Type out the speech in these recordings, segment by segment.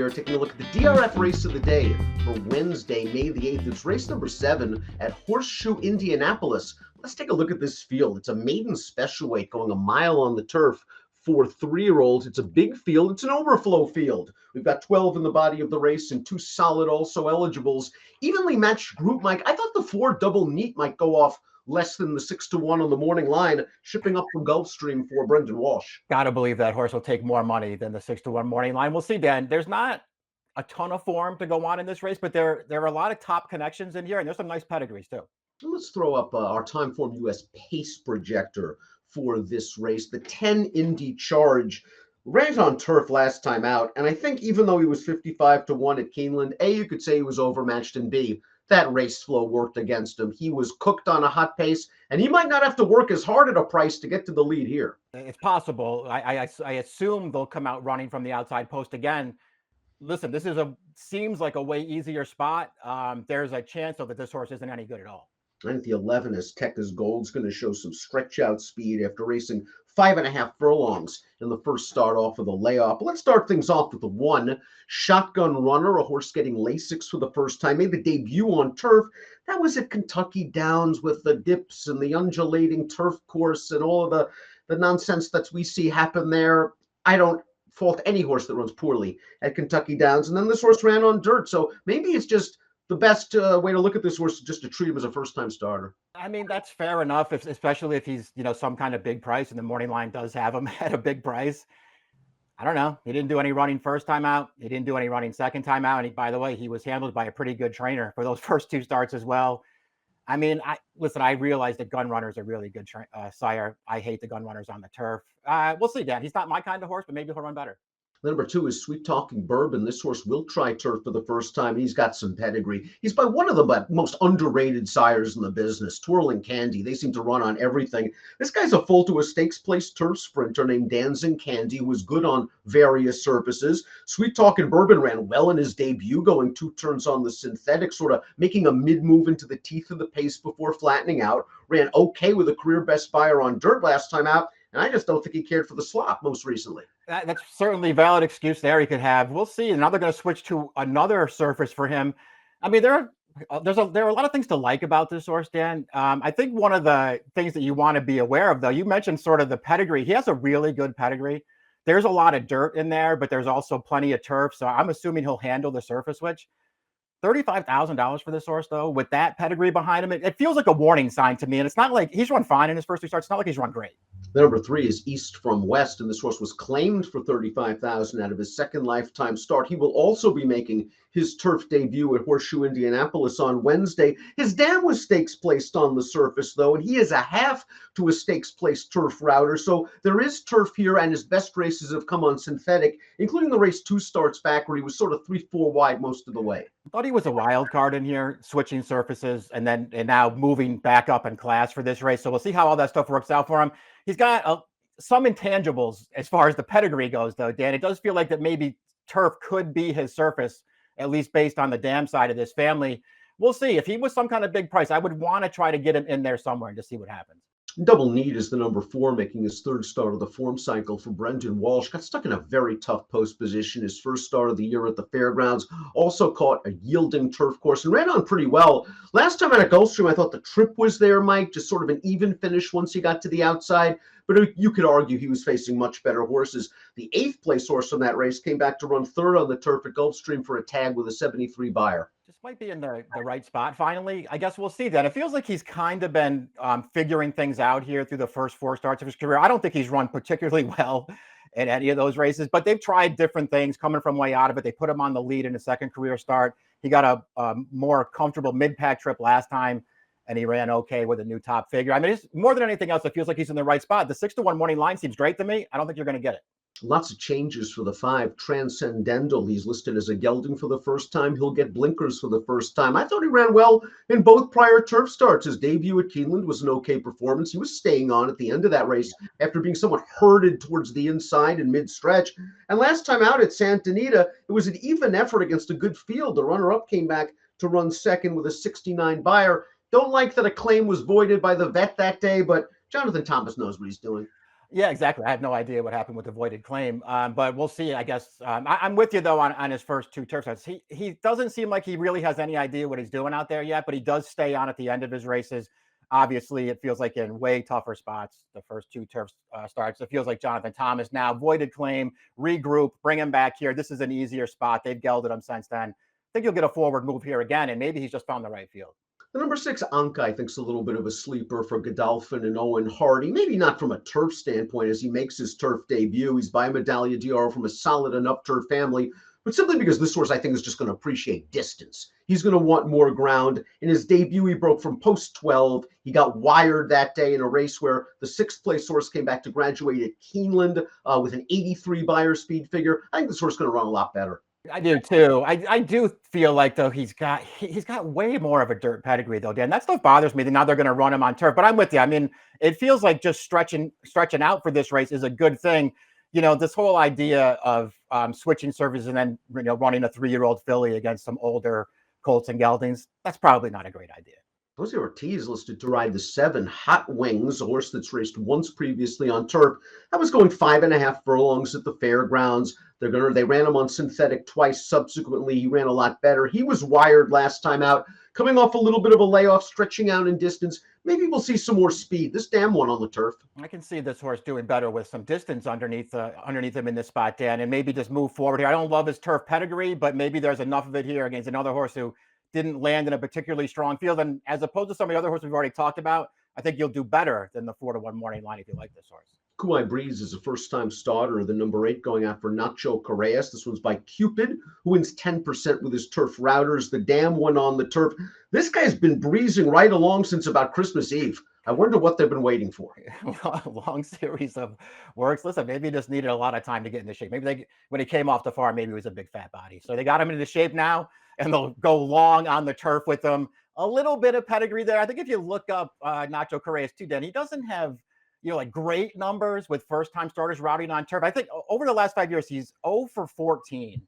here, taking a look at the DRF race of the day for Wednesday, May the 8th. It's race number 7 at Horseshoe Indianapolis. Let's take a look at this field. It's a maiden special weight going a mile on the turf for 3-year-olds. It's a big field. It's an overflow field. We've got 12 in the body of the race and 2 solid also eligibles. Evenly matched group, Mike. I thought the 4 double neat might go off less than the 6-1 on the morning line, shipping up from Gulfstream for Brendan Walsh. Got to believe that horse will take more money than the 6-1 morning line. We'll see, Dan. There's not a ton of form to go on in this race, but there are a lot of top connections in here, and there's some nice pedigrees too. Let's throw up our Timeform US pace projector for this race. The 10 Indy Charge ran on turf last time out, and I think even though he was 55-1 at Keeneland, A, you could say he was overmatched, and B, that race flow worked against him. He was cooked on a hot pace, and he might not have to work as hard at a price to get to the lead here. It's possible. I assume they'll come out running from the outside post again. Listen, this is seems like a way easier spot. There's a chance though that this horse isn't any good at all. I think the 11 is Tekka's Gold's going to show some stretch out speed after racing 5.5 furlongs in the first start off of the layoff. But let's start things off with the 1, Shotgun Runner, a horse getting Lasix for the first time, made the debut on turf. That was at Kentucky Downs with the dips and the undulating turf course and all of the nonsense that we see happen there. I don't fault any horse that runs poorly at Kentucky Downs. And then this horse ran on dirt. So maybe it's just the best way to look at this horse is just to treat him as a first-time starter. I mean, that's fair enough, especially if he's, some kind of big price, and the morning line does have him at a big price. I don't know. He didn't do any running first time out. He didn't do any running second time out. And by the way, he was handled by a pretty good trainer for those first 2 starts as well. I mean, I realize that gun runners are really good sire. I hate the gun runners on the turf. We'll see, Dan. He's not my kind of horse, but maybe he'll run better. Number 2 is Sweet Talking Bourbon. This horse will try turf for the first time. He's got some pedigree. He's by one of the most underrated sires in the business, Twirling Candy. They seem to run on everything. This guy's a foal to a stakes place turf sprinter named Dancing Candy, who was good on various surfaces. Sweet Talking Bourbon ran well in his debut, going 2 turns on the synthetic, sort of making a mid-move into the teeth of the pace before flattening out. Ran okay with a career best buyer on dirt last time out. And I just don't think he cared for the slop most recently. That's certainly a valid excuse there he could have. We'll see. And now they're going to switch to another surface for him. I mean, there are a lot of things to like about this horse, Dan. I think one of the things that you want to be aware of, though, you mentioned sort of the pedigree. He has a really good pedigree. There's a lot of dirt in there, but there's also plenty of turf. So I'm assuming he'll handle the surface switch. $35,000 for this horse, though, with that pedigree behind him, it feels like a warning sign to me. And it's not like he's run fine in his first 2 starts. It's not like he's run great. The number 3 is East from West, and this horse was claimed for $35,000 out of his second lifetime start. He will also be making his turf debut at Horseshoe Indianapolis on Wednesday. His dam was stakes placed on the surface, though, and he is a half to a stakes placed turf router. So there is turf here, and his best races have come on synthetic, including the race 2 starts back where he was sort of 3-4 wide most of the way. I thought he was a wild card in here, switching surfaces and now moving back up in class for this race. So we'll see how all that stuff works out for him. He's got some intangibles as far as the pedigree goes, though, Dan. It does feel like that maybe turf could be his surface, at least based on the dam side of this family. We'll see. If he was some kind of big price, I would want to try to get him in there somewhere and just see what happens. Double Need is the number 4, making his 3rd start of the form cycle for Brendan Walsh. Got stuck in a very tough post position his first start of the year at the fairgrounds. Also caught a yielding turf course and ran on pretty well. Last time at Gulfstream, I thought the trip was there, Mike, just sort of an even finish once he got to the outside. But you could argue he was facing much better horses. The 8th place horse from that race came back to run 3rd on the turf at Gulfstream for a tag with a 73 buyer. Just might be in the right spot finally. I guess we'll see then. It feels like he's kind of been figuring things out here through the first 4 starts of his career. I don't think he's run particularly well in any of those races, but they've tried different things coming from way out of it. They put him on the lead in his second career start. He got a more comfortable mid-pack trip last time, and he ran okay with a new top figure. I mean, it's more than anything else, it feels like he's in the right spot. The 6-1 morning line seems great to me. I don't think you're going to get it. Lots of changes for the 5. Transcendental, he's listed as a gelding for the first time. He'll get blinkers for the first time. I thought he ran well in both prior turf starts. His debut at Keeneland was an okay performance. He was staying on at the end of that race after being somewhat herded towards the inside in mid-stretch. And last time out at Santa Anita, it was an even effort against a good field. The runner-up came back to run second with a 69 buyer. Don't like that a claim was voided by the vet that day, but Jonathan Thomas knows what he's doing. Yeah, exactly. I have no idea what happened with the voided claim, but we'll see. I guess I'm with you though on his first two turf starts. He doesn't seem like he really has any idea what he's doing out there yet, but he does stay on at the end of his races. Obviously, it feels like in way tougher spots. The first two turf starts, it feels like Jonathan Thomas now voided claim, regroup, bring him back here. This is an easier spot. They've gelded him since then. I think he'll get a forward move here again, and maybe he's just found the right field. The number 6, Anka, I think, is a little bit of a sleeper for Godolphin and Owen Hardy. Maybe not from a turf standpoint as he makes his turf debut. He's by Medaglia d'Oro from a solid enough turf family, but simply because this horse, I think, is just going to appreciate distance. He's going to want more ground. In his debut, he broke from post 12. He got wired that day in a race where the 6th place horse came back to graduate at Keeneland with an 83 Beyer speed figure. I think this horse is going to run a lot better. I do too. I do feel like though he's got way more of a dirt pedigree though, Dan. That stuff bothers me. That now they're going to run him on turf. But I'm with you. I mean, it feels like just stretching out for this race is a good thing. You know, this whole idea of switching surfaces and then running a 3-year-old filly against some older colts and geldings, that's probably not a great idea. Jose Ortiz listed to ride the 7 Hot Wings, a horse that's raced once previously on turf. That was going 5.5 furlongs at the fairgrounds. They ran him on synthetic twice. Subsequently, he ran a lot better. He was wired last time out, coming off a little bit of a layoff, stretching out in distance. Maybe we'll see some more speed. This damn one on the turf. I can see this horse doing better with some distance underneath him in this spot, Dan, and maybe just move forward here. I don't love his turf pedigree, but maybe there's enough of it here against another horse who didn't land in a particularly strong field. And as opposed to some of the other horses we've already talked about, I think you'll do better than the 4-1 morning line if you like this horse. Kuai Breeze is a first-time starter, the number 8 going out for Nacho Correas. This one's by Cupid, who wins 10% with his turf routers. The damn one on the turf. This guy's been breezing right along since about Christmas Eve. I wonder what they've been waiting for. A long series of works. Listen, maybe he just needed a lot of time to get into shape. Maybe when he came off the farm, maybe he was a big fat body. So they got him into shape now, and they'll go long on the turf with him. A little bit of pedigree there. I think if you look up Nacho Correas too, Dan, he doesn't have like great numbers with first-time starters routing on turf. I think over the last 5 years, he's 0 for 14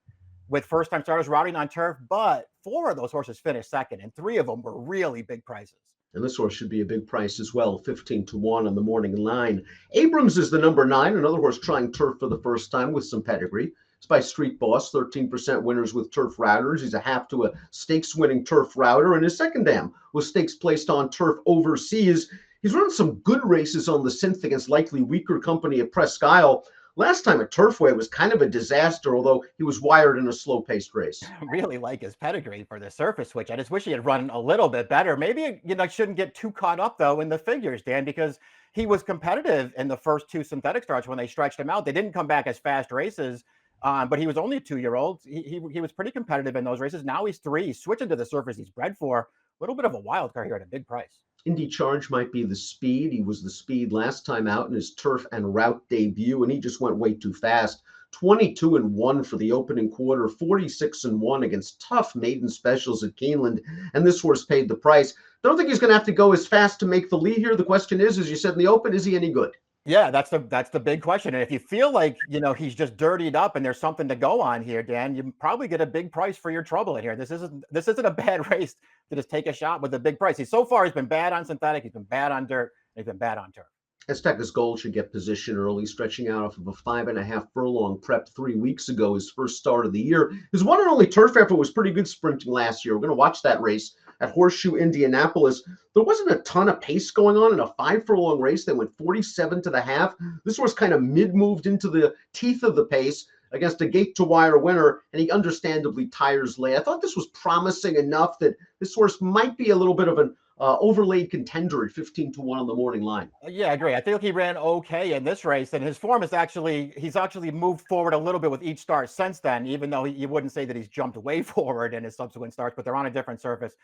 with first-time starters routing on turf, but 4 of those horses finished second, and 3 of them were really big prices. And this horse should be a big price as well, 15-1 on the morning line. Abrams is the number 9, another horse trying turf for the first time with some pedigree. It's by Street Boss, 13% winners with turf routers. He's a half to a stakes-winning turf router, and his second dam was stakes placed on turf overseas. He's run some good races on the synth against likely weaker company at Presque Isle. Last time at Turfway was kind of a disaster, although he was wired in a slow-paced race. I really like his pedigree for the surface switch. I just wish he had run a little bit better. Maybe shouldn't get too caught up though in the figures, Dan, because he was competitive in the first 2 synthetic starts when they stretched him out. They didn't come back as fast races, but he was only a 2-year-old. He was pretty competitive in those races. Now he's 3. He's switching to the surface he's bred for. A little bit of a wild card here at a big price. Indy Charge might be the speed. He was the speed last time out in his turf and route debut, and he just went way too fast. 22-1 for the opening quarter, 46-1 against tough maiden specials at Keeneland, and this horse paid the price. Don't think he's going to have to go as fast to make the lead here. The question is, as you said in the open, is he any good? Yeah, that's the big question. And if you feel like, he's just dirtied up and there's something to go on here, Dan, you probably get a big price for your trouble in here. This isn't a bad race to just take a shot with a big price. He's been bad on synthetic, he's been bad on dirt, and he's been bad on turf. Azteca's Gold should get position early, stretching out off of a 5.5 furlong prep 3 weeks ago, his first start of the year. His one and only turf effort was pretty good sprinting last year. We're going to watch that race at Horseshoe Indianapolis. There wasn't a ton of pace going on in a 5 furlong race. They went 47 to the half. This horse kind of mid-moved into the teeth of the pace against a gate-to-wire winner, and he understandably tires late. I thought this was promising enough that this horse might be a little bit of an overlaid contender at 15-1 on the morning line. Yeah, I agree. I think he ran okay in this race, and his form he's actually moved forward a little bit with each start since then, even though you wouldn't say that he's jumped way forward in his subsequent starts, but they're on a different surface.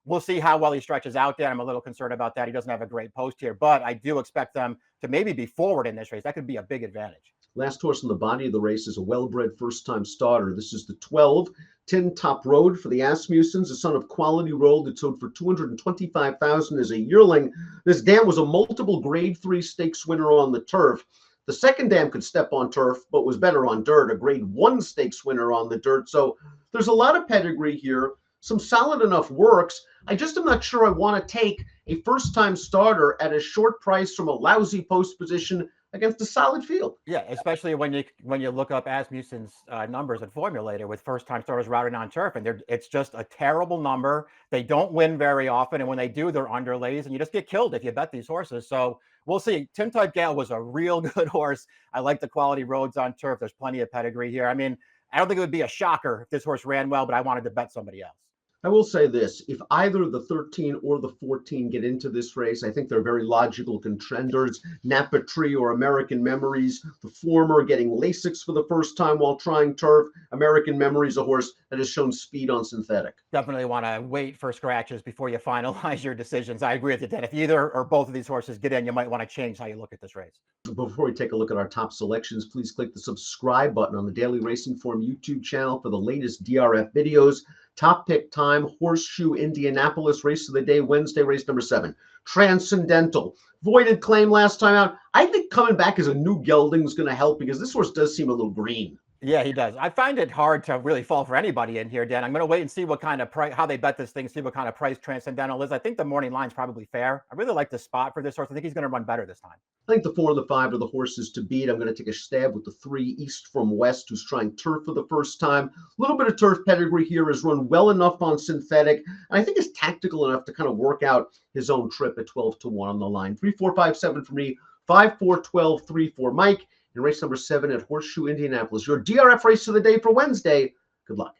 We'll see how well he stretches out there. I'm a little concerned about that. He doesn't have a great post here, but I do expect them to maybe be forward in this race. That could be a big advantage. Last horse in the body of the race is a well-bred first-time starter. This is the 12 Tin Top Road for the Asmussens, a son of Quality Road that sold for $225,000 as a yearling. This dam was a multiple Grade 3 stakes winner on the turf. The second dam could step on turf, but was better on dirt, a Grade 1 stakes winner on the dirt. So there's a lot of pedigree here, some solid enough works. I just am not sure I want to take a first-time starter at a short price from a lousy post position against a solid field. Yeah, especially when you look up Asmussen's numbers and formulator with first-time starters routing on turf, and it's just a terrible number. They don't win very often, and when they do, they're underlays, and you just get killed if you bet these horses. So we'll see. Tim Type Gale was a real good horse. I like the quality roads on turf. There's plenty of pedigree here. I mean, I don't think it would be a shocker if this horse ran well, but I wanted to bet somebody else. I will say this, if either the 13 or the 14 get into this race, I think they're very logical contenders. Napa Tree or American Memories, the former getting Lasix for the first time while trying turf. American Memories, a horse that has shown speed on synthetic. Definitely want to wait for scratches before you finalize your decisions. I agree with you, Dan. If either or both of these horses get in, you might want to change how you look at this race. Before we take a look at our top selections, please click the subscribe button on the Daily Racing Form YouTube channel for the latest DRF videos. Top pick time, Horseshoe Indianapolis, race of the day, Wednesday, race number 7. Transcendental. Voided claim last time out. I think coming back as a new gelding is going to help because this horse does seem a little green. Yeah, he does. I find it hard to really fall for anybody in here, Dan. I'm going to wait and see what kind of price, how they bet this thing, see what kind of price Transcendental is. I think the morning line's probably fair. I really like the spot for this horse. I think he's going to run better this time. I think the 4 and the 5 are the horses to beat. I'm going to take a stab with the 3, East from West, who's trying turf for the first time. A little bit of turf pedigree here, has run well enough on synthetic, and I think is tactical enough to kind of work out his own trip at 12-1 on the line. 3, 4, 5, 7 for me, 5, 4, 12, 3 for Mike. In race number 7 at Horseshoe Indianapolis, your DRF race of the day for Wednesday. Good luck.